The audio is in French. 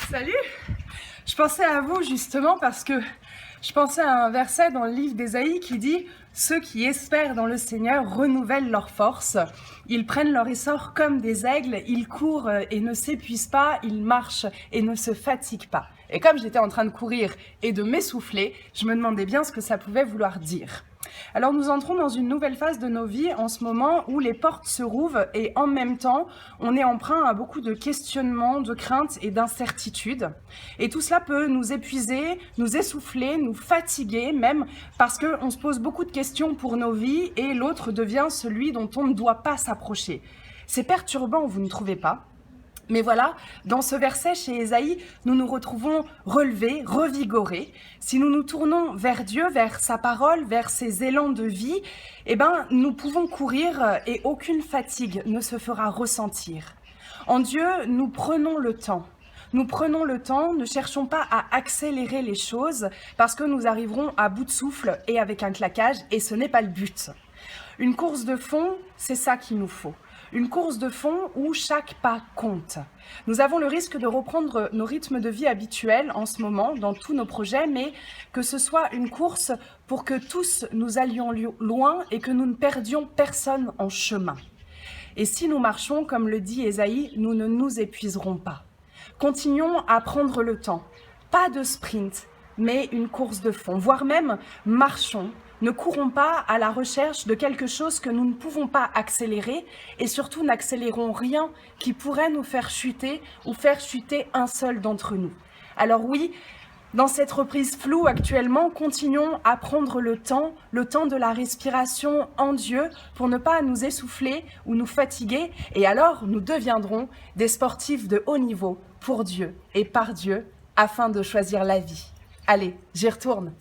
Salut! Je pensais à vous justement parce que je pensais à un verset dans le livre d'Ésaïe qui dit « Ceux qui espèrent dans le Seigneur renouvellent leurs forces. Ils prennent leur essor comme des aigles, ils courent et ne s'épuisent pas, ils marchent et ne se fatiguent pas. » Et comme j'étais en train de courir et de m'essouffler, je me demandais bien ce que ça pouvait vouloir dire. Alors nous entrons dans une nouvelle phase de nos vies en ce moment où les portes se rouvrent et en même temps on est emprunt à beaucoup de questionnements, de craintes et d'incertitudes. Et tout cela peut nous épuiser, nous essouffler, nous fatiguer même parce qu'on se pose beaucoup de questions pour nos vies et l'autre devient celui dont on ne doit pas s'approcher. C'est perturbant, vous ne trouvez pas ? Mais voilà, dans ce verset chez Ésaïe, nous nous retrouvons relevés, revigorés. Si nous nous tournons vers Dieu, vers sa parole, vers ses élans de vie, nous pouvons courir et aucune fatigue ne se fera ressentir. En Dieu, nous prenons le temps. Nous prenons le temps, ne cherchons pas à accélérer les choses parce que nous arriverons à bout de souffle et avec un claquage, et ce n'est pas le but. Une course de fond, c'est ça qu'il nous faut. Une course de fond où chaque pas compte. Nous avons le risque de reprendre nos rythmes de vie habituels en ce moment, dans tous nos projets, mais que ce soit une course pour que tous nous allions loin et que nous ne perdions personne en chemin. Et si nous marchons, comme le dit Ésaïe, nous ne nous épuiserons pas. Continuons à prendre le temps. Pas de sprint, mais une course de fond, voire même marchons. Ne courons pas à la recherche de quelque chose que nous ne pouvons pas accélérer et surtout n'accélérons rien qui pourrait nous faire chuter ou faire chuter un seul d'entre nous. Alors oui, dans cette reprise floue actuellement, continuons à prendre le temps de la respiration en Dieu pour ne pas nous essouffler ou nous fatiguer et alors nous deviendrons des sportifs de haut niveau pour Dieu et par Dieu afin de choisir la vie. Allez, j'y retourne.